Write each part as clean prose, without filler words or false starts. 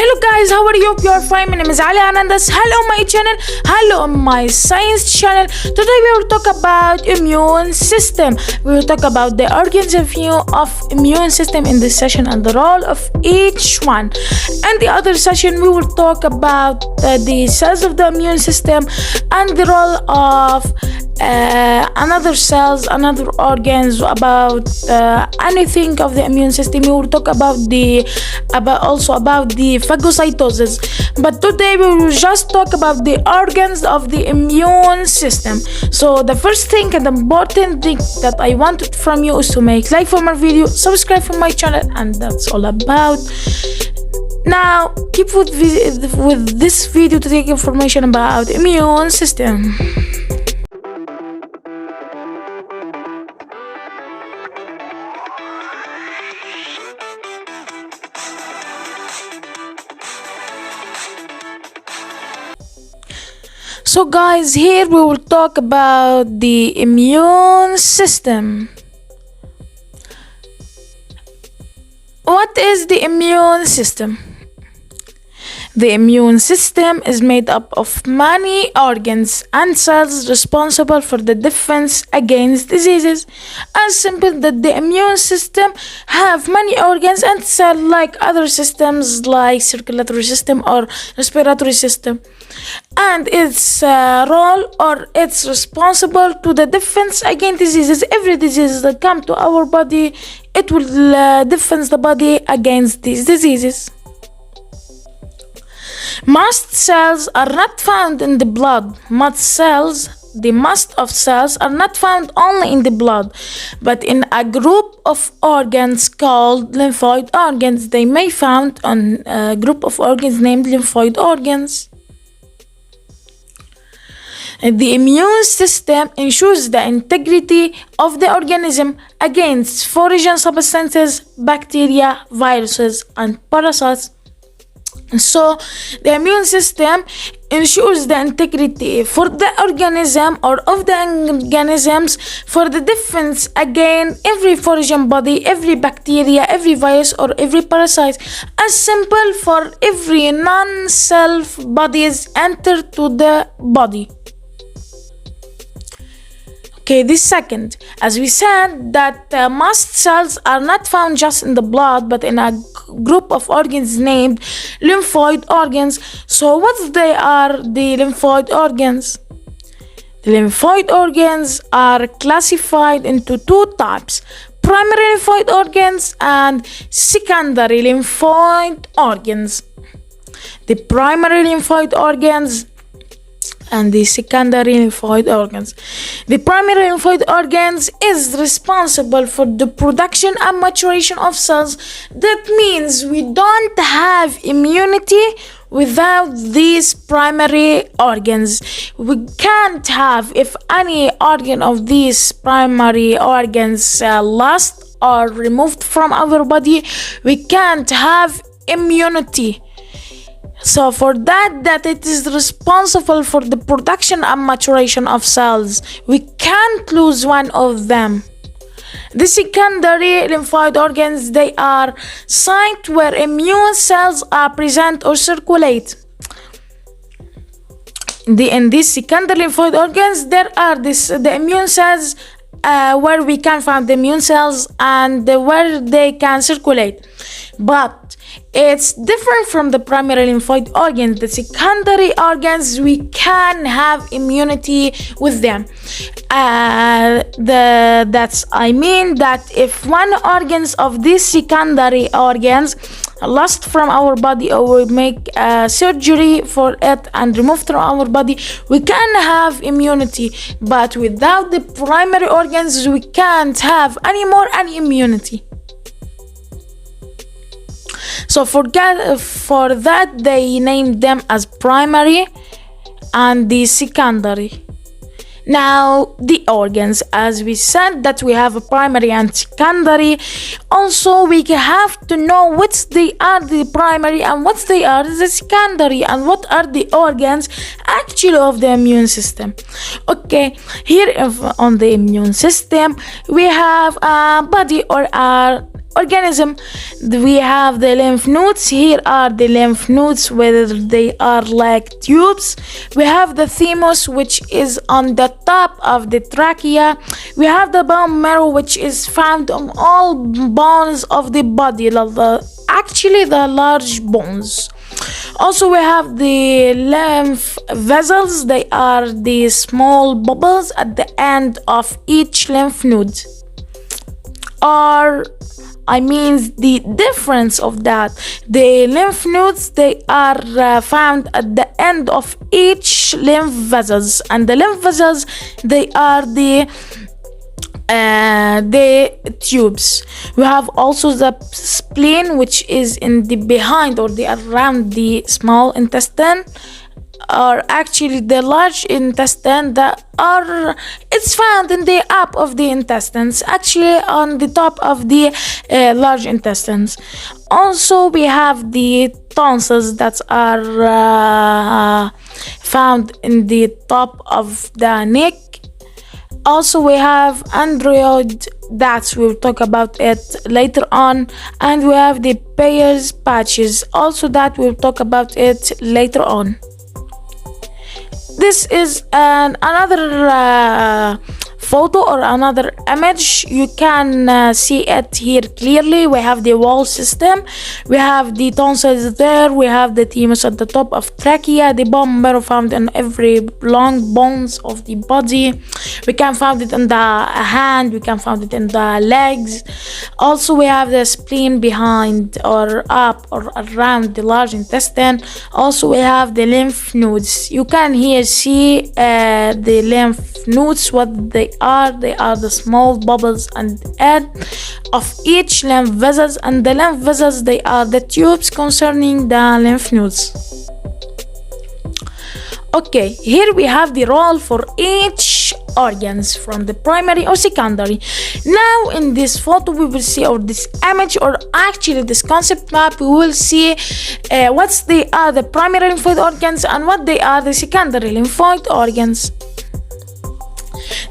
Hello guys, how are you? Hope you are fine. My name is Ali Anandas. Hello my channel. Hello my science channel. Today we will talk about immune system. We will talk about the organs of immune system in this session and the role of each one. And the other session we will talk about the cells of the immune system and the role of another cells, another organs, about anything of the immune system. We will talk about the phagocytosis, but today we will just talk about the organs of the immune system. So the first thing and important thing that I wanted from you is to make like for my video, subscribe for my channel, and that's all about. Now keep with this video to take information about immune system. So guys, here we will talk about the immune system. What is the immune system? The immune system is made up of many organs and cells responsible for the defense against diseases. As simple that the immune system have many organs and cells like other systems like circulatory system or respiratory system. And its role, or it's responsible to the defense against diseases. Every disease that come to our body, it will defend the body against these diseases. Mast cells are not found in the blood. The mast of cells are not found only in the blood, but in a group of organs called lymphoid organs. They may found on a group of organs named lymphoid organs. The immune system ensures the integrity of the organism against foreign substances, bacteria, viruses, and parasites. So the immune system ensures the integrity for the organism or of the organisms for the defense against every foreign body, every bacteria, every virus, or every parasite. As simple for every non-self bodies enter to the body. Okay, this second, as we said that mast cells are not found just in the blood, but in a group of organs named lymphoid organs. So what they are, the lymphoid organs? The lymphoid organs are classified into two types: primary lymphoid organs and secondary lymphoid organs. The primary lymphoid organs and the secondary lymphoid organs. The primary lymphoid organs is responsible for the production and maturation of cells. That means we don't have immunity without these primary organs. We can't have, if any organ of these primary organs lost or removed from our body, we can't have immunity. So for that it is responsible for the production and maturation of cells. We can't lose one of them. The secondary lymphoid organs, they are sites where immune cells are present or circulate. In these secondary lymphoid organs, there are the immune cells where we can find the immune cells and where they can circulate. But it's different from the primary lymphoid organs. The secondary organs, we can have immunity with them. I mean that if one organs of these secondary organs lost from our body, or we make surgery for it and remove from our body, we can have immunity. But without the primary organs, we can't have any immunity. So for that they named them as primary and the secondary. Now the organs, as we said that we have a primary and secondary, also we have to know what they are the primary and what they are the secondary, and what are the organs actually of the immune system. Okay, here on the immune system we have a body or our organism. We have the lymph nodes. Here are the lymph nodes, whether they are like tubes. We have the thymus, which is on the top of the trachea. We have the bone marrow, which is found on all bones of the body, actually the large bones. Also, we have the lymph vessels. They are the small bubbles at the end of each lymph node. The difference of that, the lymph nodes, they are found at the end of each lymph vessels, and the lymph vessels, they are the tubes. We have also the spleen, which is in the behind or the around the small intestine, or actually the large intestine, it's found in the up of the intestines, actually on the top of the large intestines. Also, we have the tonsils that are found in the top of the neck. Also, we have android, that we'll talk about it later on, and we have the Peyer's patches, also that we'll talk about it later on. This is another photo or another image. You can see it here clearly. We have the wall system, we have the tonsils there, we have the thymus at the top of trachea, the bone marrow found in every long bones of the body. We can find it in the hand, we can find it in the legs. Also, we have the spleen behind or up or around the large intestine. Also, we have the lymph nodes. You can here see the lymph nodes, what they are the small bubbles and end of each lymph vessels, and the lymph vessels, they are the tubes concerning the lymph nodes. Okay, here we have the role for each organs, from the primary or secondary. Now in this photo we will see, or this image, or actually this concept map, we will see what they are the primary lymphoid organs and what they are the secondary lymphoid organs.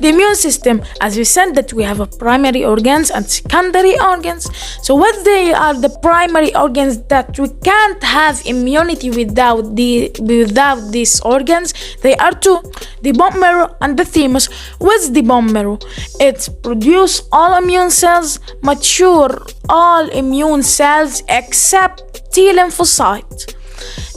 The immune system, as we said, that we have a primary organs and secondary organs. So what they are the primary organs, that we can't have immunity without these organs. They are two: the bone marrow and the thymus. What's the bone marrow? It produces all immune cells, mature all immune cells except T lymphocyte.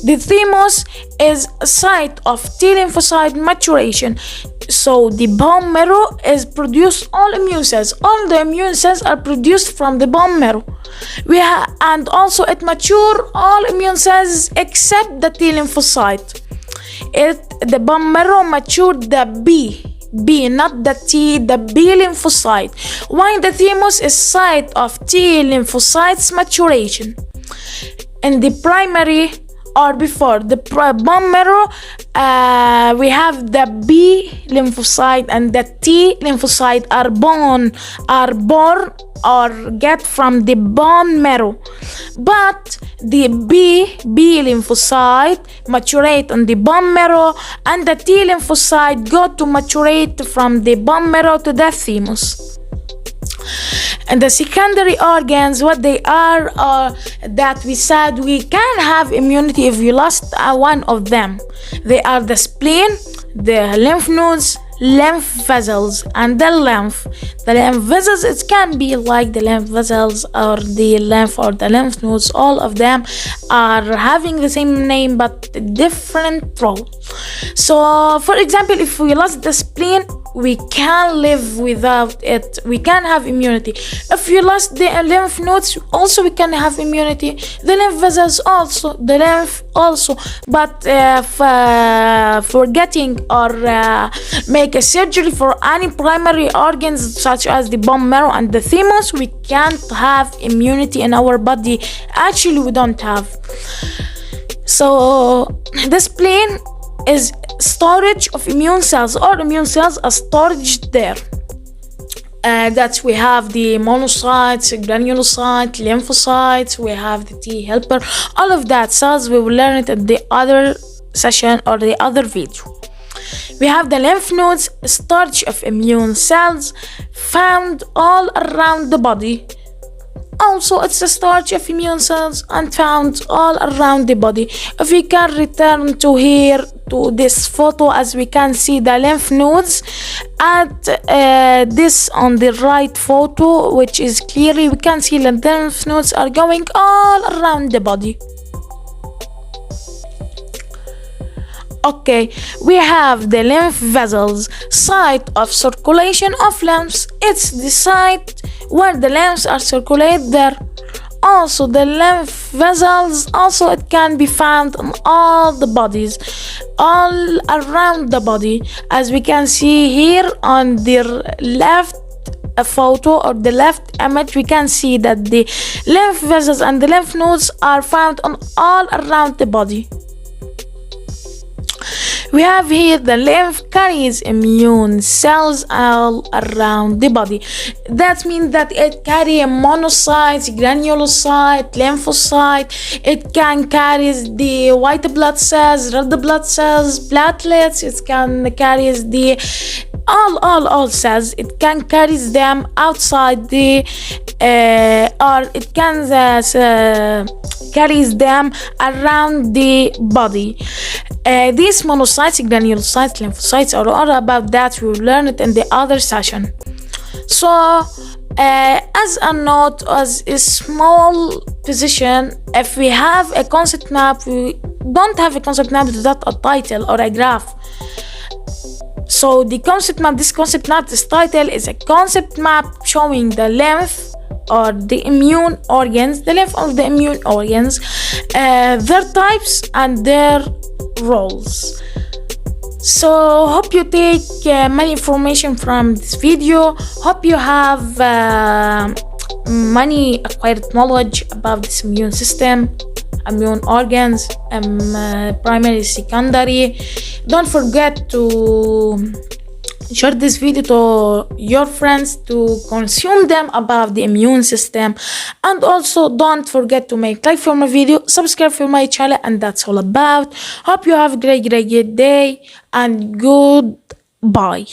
The thymus is a site of T lymphocyte maturation. So the bone marrow is produce all immune cells. All the immune cells are produced from the bone marrow. And also it mature all immune cells except the T lymphocyte. The bone marrow matured the B, not the T, the B lymphocyte. While the thymus is site of T lymphocytes maturation. In the primary, or before the bone marrow, we have the B lymphocyte and the T lymphocyte are born or get from the bone marrow, but the B lymphocyte maturate on the bone marrow, and the T lymphocyte go to maturate from the bone marrow to the thymus. And the secondary organs, what they are that we said we can have immunity if we lost one of them. They are the spleen, the lymph nodes, lymph vessels, and the lymph. The lymph vessels, it can be like the lymph vessels or the lymph nodes. All of them are having the same name but different role. So for example, if we lost the spleen, we can live without it. We can have immunity. If you lost the lymph nodes, also we can have immunity. The lymph vessels also, the lymph also. But forgetting or make a surgery for any primary organs such as the bone marrow and the thymus, we can't have immunity in our body. Actually, we don't have. So the spleen is storage of immune cells. All immune cells are storage there. That we have the monocytes, granulocytes, lymphocytes, we have the T helper, all of that cells. We will learn it in the other session or the other video. We have the lymph nodes, storage of immune cells found all around the body. Also, it's a starch of immune cells and found all around the body. If we can return to here to this photo, as we can see the lymph nodes at this on the right photo, which is clearly we can see the lymph nodes are going all around the body. Okay, we have the lymph vessels, site of circulation of lymphs. It's the site where the lymphs are circulated there. Also, the lymph vessels, also it can be found in all the bodies, all around the body, as we can see here on the left photo or the left image. We can see that the lymph vessels and the lymph nodes are found on all around the body. We have here the lymph carries immune cells all around the body. That means that it carries monocytes, granulocyte, lymphocyte. It can carry the white blood cells, red blood cells, platelets. It can carry the all cells. It can carry them outside the or it can carries them around the body. These monocytes, granulocytes, lymphocytes are all about that. We will learn it in the other session. So, as a note, as a small position, if we have a concept map, we don't have a concept map without a title or a graph. So the concept map, this title is a concept map showing the lymph or the immune organs, the lymph or the immune organs, their types and their roles. So hope you take many information from this video. Hope you have many acquired knowledge about this immune system, immune organs, primary, secondary. Don't forget to share this video to your friends to consume them about the immune system, and also don't forget to make like for my video, subscribe for my channel, and that's all about. Hope you have a great day and goodbye.